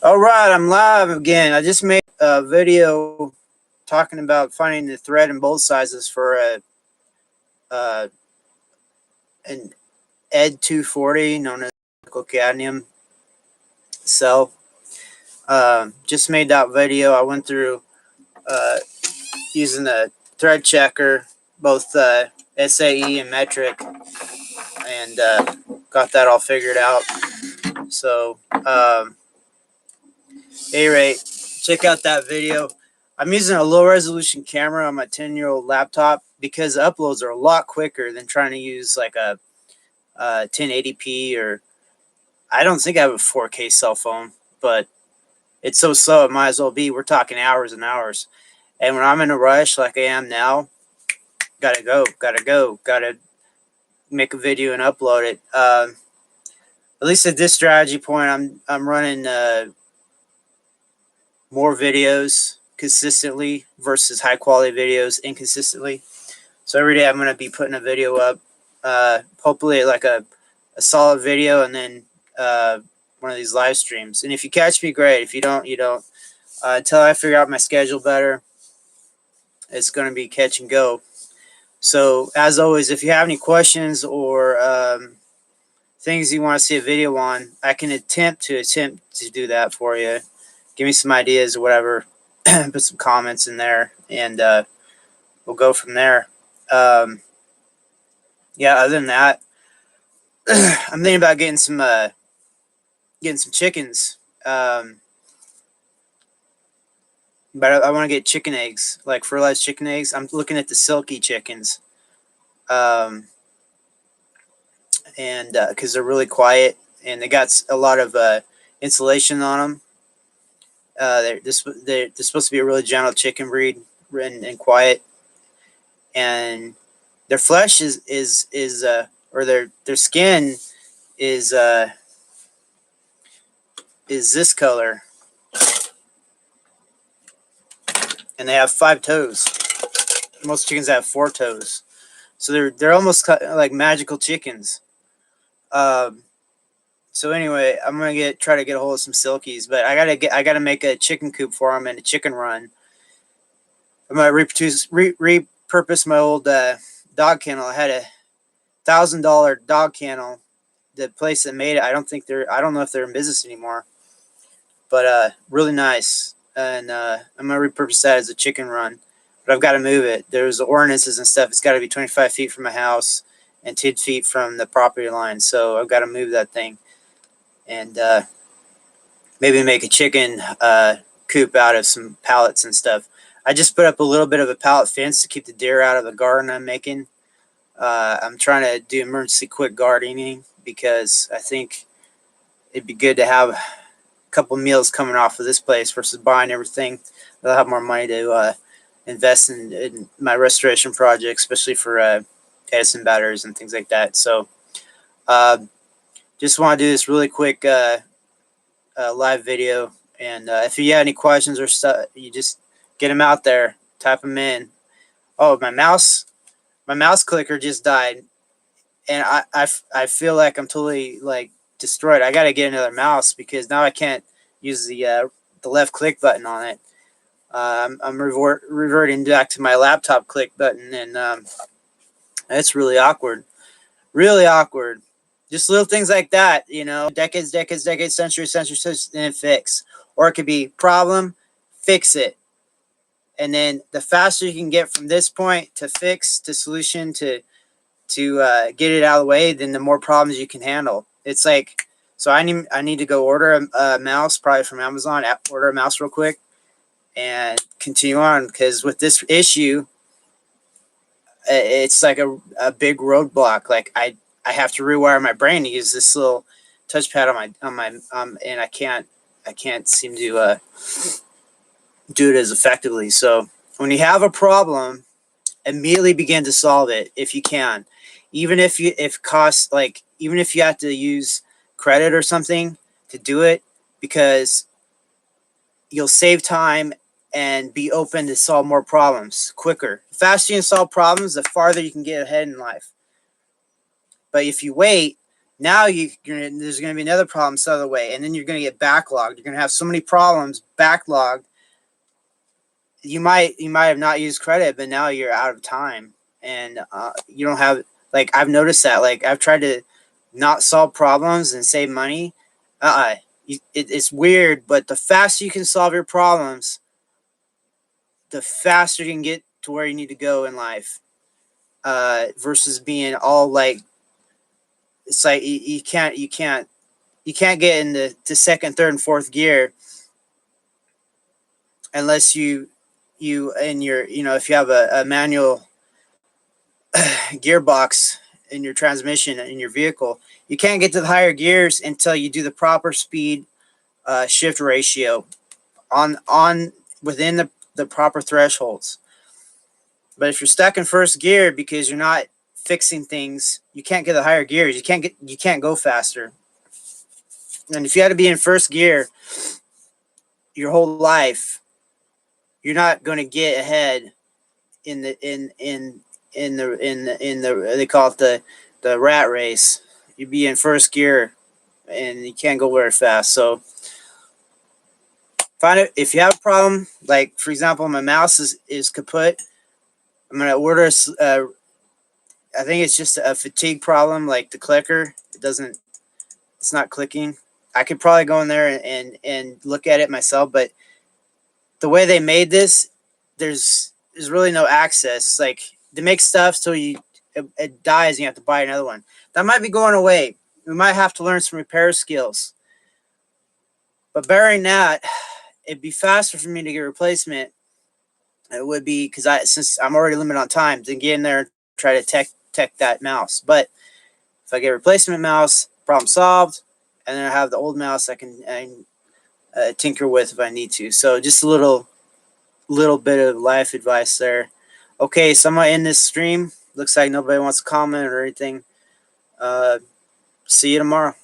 All right, I'm live again. I just made a video talking about finding the thread and bolt sizes for uh, an ED 240 known as cadmium cell. Just made that video. I went through using the thread checker, both SAE and metric, and got that all figured out. So, any rate, check out that video. I'm using a low resolution camera on my 10-year-old laptop because uploads are a lot quicker than trying to use like a 1080p, or I don't think I have a 4K cell phone, but it's so slow it might as well be. We're talking hours and hours. And when I'm in a rush like I am now, gotta make a video and upload it. At least at this strategy point, I'm running more videos consistently versus high quality videos inconsistently. So every day I'm going to be putting a video up, hopefully like a solid video, and then one of these live streams. And if you catch me, great. If you don't, you don't. Until I figure out my schedule better, it's going to be catch and go. So as always, if you have any questions or things you want to see a video on, I can attempt to do that for you. Give me some ideas or whatever. Put some comments in there, and we'll go from there. Yeah, other than that, I'm thinking about getting some chickens. But I want to get chicken eggs, like fertilized chicken eggs. I'm looking at the silkie chickens, and because they're really quiet and they got a lot of insulation on them. They're supposed to be a really gentle chicken breed and quiet, and their flesh is or their skin is this color, and they have 5 toes. Most chickens have 4 toes, so they're almost like magical chickens. So anyway, I'm gonna try to get a hold of some silkies, but I gotta make a chicken coop for them and a chicken run. I'm gonna repurpose my old dog kennel. I had a $1,000 dog kennel. The place that made it, I don't know if they're in business anymore, but really nice. And I'm gonna repurpose that as a chicken run, but I've got to move it. There's ordinances and stuff. It's got to be 25 feet from my house and 10 feet from the property line. So I've got to move that thing, and maybe make a chicken coop out of some pallets and stuff. I just put up a little bit of a pallet fence to keep the deer out of the garden I'm making. I'm trying to do emergency quick gardening because I think it'd be good to have a couple meals coming off of this place versus buying everything. I'll have more money to invest in my restoration project, especially for Edison batteries and things like that. So just want to do this really quick live video. And if you have any questions or stuff, you just get them out there, type them in. Oh, my mouse clicker just died, and I feel like I'm totally like destroyed. I got to get another mouse because now I can't use the left click button on it. I'm reverting back to my laptop click button, and it's really awkward. Really awkward. Just little things like that, decades, centuries, and fix. Or it could be problem, fix it. And then the faster you can get from this point to fix to solution to get it out of the way, then the more problems you can handle. It's like, so I need to go order a mouse, probably from Amazon. Order a mouse real quick and continue on, because with this issue, it's like a big roadblock. Like I have to rewire my brain to use this little touchpad on my and I can't seem to do it as effectively. So when you have a problem, immediately begin to solve it if you can. Even if you have to use credit or something to do it, because you'll save time and be open to solve more problems quicker. The faster you can solve problems, the farther you can get ahead in life. But if you wait, Now there's going to be another problem some other way, and then you're going to get backlogged. You're going to have so many problems backlogged. You might have not used credit, but now you're out of time, and you don't have, like, I've noticed that, like, I've tried to not solve problems and save money. It's weird, but the faster you can solve your problems, the faster you can get to where you need to go in life. Versus being all like, it's like you can't get into to second, third, and fourth gear unless you in your, if you have a manual gearbox in your transmission in your vehicle, you can't get to the higher gears until you do the proper speed shift ratio on within the proper thresholds. But if you're stuck in first gear because you're not fixing things, you can't get the higher gears. You can't go faster. And if you had to be in first gear your whole life, you're not going to get ahead in the they call it the rat race. You'd be in first gear and you can't go very fast. So find it if you have a problem. Like, for example, my mouse is kaput. I'm gonna order I think it's just a fatigue problem, like the clicker. It's not clicking. I could probably go in there and look at it myself, but the way they made this, there's really no access. Like, they make stuff so it dies and you have to buy another one. That might be going away. We might have to learn some repair skills. But bearing that, it'd be faster for me to get a replacement. It would be, because since I'm already limited on time, to get in there and try to tech that mouse. But if I get a replacement mouse, problem solved, and then I have the old mouse I can tinker with if I need to. So just a little bit of life advice there. Okay, so I'm gonna end this stream. Looks like nobody wants to comment or anything. See you tomorrow.